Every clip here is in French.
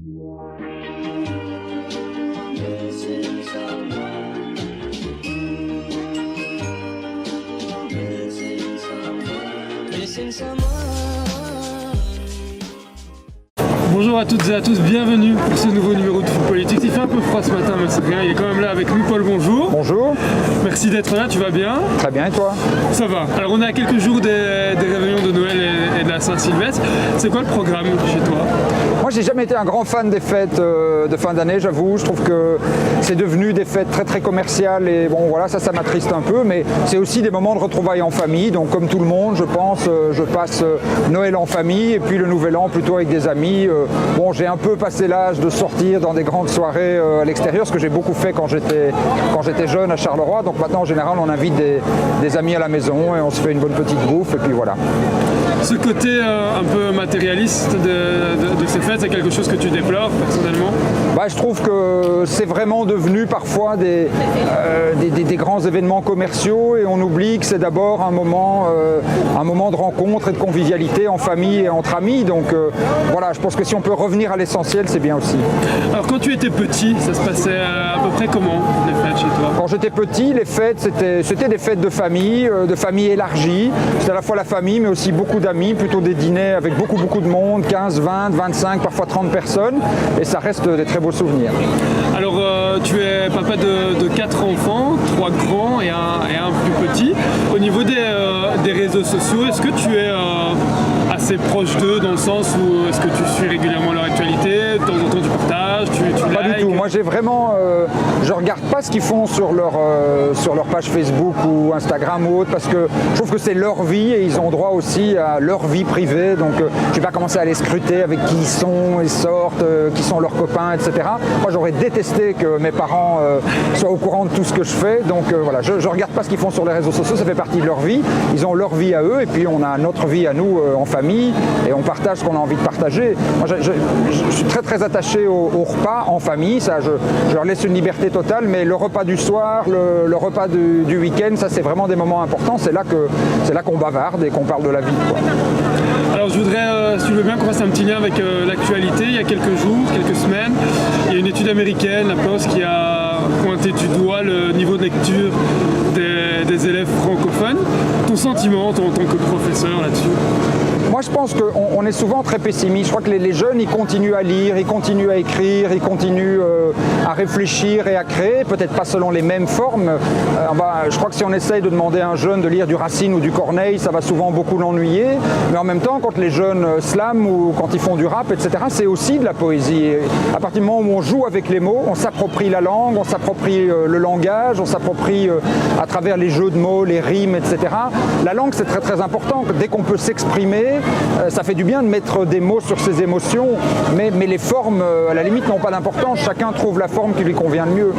Bonjour à toutes et à tous, bienvenue pour ce nouveau numéro de Foot Politique. Il fait un peu froid ce matin, mais c'est rien, il est quand même là avec nous. Paul, bonjour. Bonjour. Merci d'être là, tu vas bien? Très bien, et toi? Ça va. Alors on est à quelques jours des réveillons de Noël et de la Saint-Sylvestre. C'est quoi le programme chez toi? Moi, j'ai jamais été un grand fan des fêtes de fin d'année, j'avoue. Je trouve que c'est devenu des fêtes très très commerciales et bon voilà, ça m'attriste un peu, mais c'est aussi des moments de retrouvailles en famille. Donc comme tout le monde, je pense, je passe Noël en famille et puis le Nouvel An plutôt avec des amis. Bon, j'ai un peu passé l'âge de sortir dans des grandes soirées à l'extérieur, ce que j'ai beaucoup fait quand j'étais jeune à Charleroi. Donc maintenant, en général, on invite des amis à la maison et on se fait une bonne petite bouffe et puis voilà. Ce côté un peu matérialiste de ces fêtes, c'est quelque chose que tu déplores personnellement? Je trouve que c'est vraiment devenu parfois des grands événements commerciaux et on oublie que c'est d'abord un moment de rencontre et de convivialité en famille et entre amis. Donc voilà, je pense que si on peut revenir à l'essentiel, c'est bien aussi. Alors quand tu étais petit, ça se passait à peu près comment les fêtes chez toi? Quand j'étais petit, les fêtes, c'était des fêtes de famille élargie. C'était à la fois la famille, mais aussi beaucoup d'amis, plutôt des dîners avec beaucoup de monde, 15, 20, 25, parfois 30 personnes. Et ça reste des très beaux souvenirs. Alors tu es papa de 4 enfants, 3 grands et un plus petit. Au niveau des réseaux sociaux, est-ce que tu es assez proche d'eux dans le sens où est-ce que tu suis régulièrement leur actualité, de temps en temps tu partages, tu Pas likes? du tout. Moi j'ai vraiment, je regarde pas ce qu'ils font sur leur page Facebook ou Instagram ou autre parce que je trouve que c'est leur vie et ils ont droit aussi à leur vie privée. Donc je vais pas commencer à les scruter avec qui ils sont, ils sortent, qui sont leurs copains, etc. Moi j'aurais détesté que mes parents soient au courant de tout ce que je fais. Donc voilà, je regarde pas ce qu'ils font sur les réseaux sociaux, ça fait partie de leur vie. Ils ont leur vie à eux et puis on a notre vie à nous en famille et on partage ce qu'on a envie de partager. Moi je suis très très attaché au repas en famille, ça je leur laisse une liberté totale, mais le repas du soir, le repas du week-end, ça c'est vraiment des moments importants, c'est là qu'on bavarde et qu'on parle de la vie, quoi. Alors je voudrais, si tu veux bien, qu'on fasse un petit lien avec l'actualité. Il y a quelques jours, quelques semaines, il y a une étude américaine, la Post, qui a pointé du doigt le niveau de lecture des élèves francophones. Ton sentiment en tant que professeur là-dessus? Moi je pense qu'on est souvent très pessimiste. Je crois que les jeunes ils continuent à lire, ils continuent à écrire, ils continuent à réfléchir et à créer, peut-être pas selon les mêmes formes. Je crois que si on essaye de demander à un jeune de lire du Racine ou du Corneille, ça va souvent beaucoup l'ennuyer. Mais en même temps, quand les jeunes slament ou quand ils font du rap, etc., c'est aussi de la poésie. Et à partir du moment où on joue avec les mots, on s'approprie la langue, on s'approprie le langage, on s'approprie à travers les jeux de mots, les rimes, etc. La langue c'est très très important. Dès qu'on peut s'exprimer, ça fait du bien de mettre des mots sur ses émotions, mais les formes, à la limite, n'ont pas d'importance. Chacun trouve la forme qui lui convient le mieux.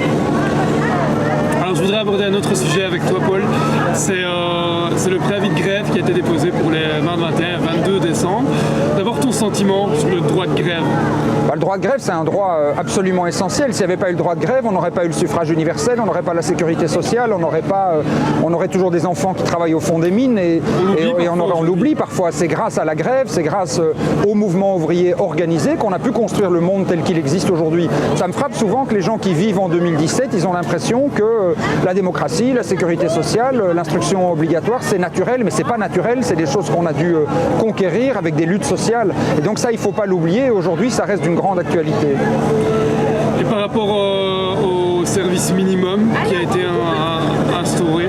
Alors je voudrais aborder un autre sujet avec toi, Paul. C'est le préavis de grève qui a été déposé pour les 20, 21 et 22 décembre. D'abord, ton sentiment sur le droit de grève? Le droit de grève, c'est un droit absolument essentiel. S'il n'y avait pas eu le droit de grève, on n'aurait pas eu le suffrage universel, on n'aurait pas la sécurité sociale, on aurait toujours des enfants qui travaillent au fond des mines et on l'oublie parfois. C'est grâce à la grève, c'est grâce au mouvement ouvrier organisé qu'on a pu construire le monde tel qu'il existe aujourd'hui. Ça me frappe souvent que les gens qui vivent en 2017, ils ont l'impression que la démocratie, la sécurité sociale, l'instruction obligatoire, c'est naturel, mais c'est pas naturel, c'est des choses qu'on a dû conquérir avec des luttes sociales. Et donc ça, il ne faut pas l'oublier. Aujourd'hui, ça reste d'une grande actualité. Et par rapport au service minimum qui a été instauré?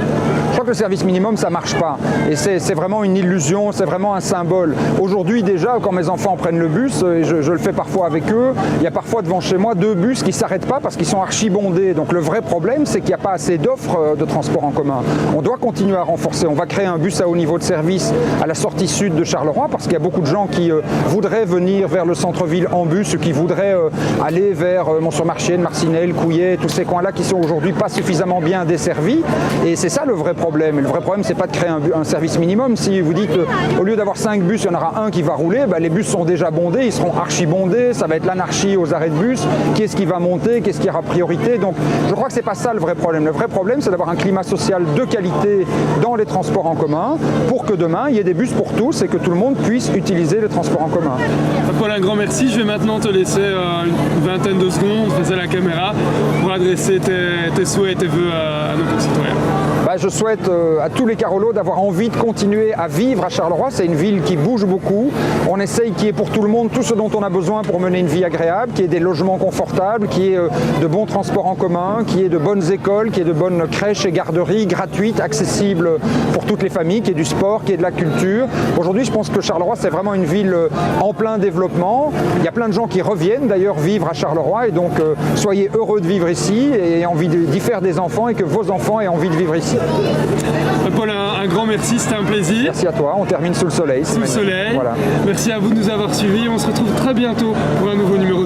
Je crois que le service minimum, ça ne marche pas. Et c'est vraiment une illusion, c'est vraiment un symbole. Aujourd'hui déjà, quand mes enfants prennent le bus, et je le fais parfois avec eux, il y a parfois devant chez moi 2 bus qui ne s'arrêtent pas parce qu'ils sont archi-bondés. Donc le vrai problème, c'est qu'il n'y a pas assez d'offres de transport en commun. On doit continuer à renforcer. On va créer un bus à haut niveau de service à la sortie sud de Charleroi parce qu'il y a beaucoup de gens qui voudraient venir vers le centre-ville en bus, qui voudraient aller vers Mont-sur-Marchienne, Marcinelle, Couillet, tous ces coins-là qui sont aujourd'hui pas suffisamment bien desservis. Et c'est ça le vrai problème. problème. Et le vrai problème, c'est pas de créer un service minimum. Si vous dites, au lieu d'avoir 5 bus, il y en aura un qui va rouler, les bus sont déjà bondés, ils seront archi-bondés, ça va être l'anarchie aux arrêts de bus. Qui est-ce qui va monter, qu'est-ce qui aura priorité? Donc je crois que c'est pas ça le vrai problème. Le vrai problème, c'est d'avoir un climat social de qualité dans les transports en commun pour que demain, il y ait des bus pour tous et que tout le monde puisse utiliser les transports en commun. Paul, un grand merci. Je vais maintenant te laisser une vingtaine de secondes face à la caméra pour adresser tes souhaits et tes vœux à nos concitoyens. Je souhaite à tous les Carolos d'avoir envie de continuer à vivre à Charleroi. C'est une ville qui bouge beaucoup. On essaye qu'il y ait pour tout le monde tout ce dont on a besoin pour mener une vie agréable, qu'il y ait des logements confortables, qu'il y ait de bons transports en commun, qu'il y ait de bonnes écoles, qu'il y ait de bonnes crèches et garderies gratuites, accessibles pour toutes les familles, qu'il y ait du sport, qu'il y ait de la culture. Aujourd'hui, je pense que Charleroi, c'est vraiment une ville en plein développement. Il y a plein de gens qui reviennent d'ailleurs vivre à Charleroi et donc soyez heureux de vivre ici et envie d'y faire des enfants et que vos enfants aient envie de vivre ici. Paul, un grand merci, c'était un plaisir. Merci à toi, on termine sous le soleil. Sous le soleil. Voilà. Merci à vous de nous avoir suivis. On se retrouve très bientôt pour un nouveau numéro.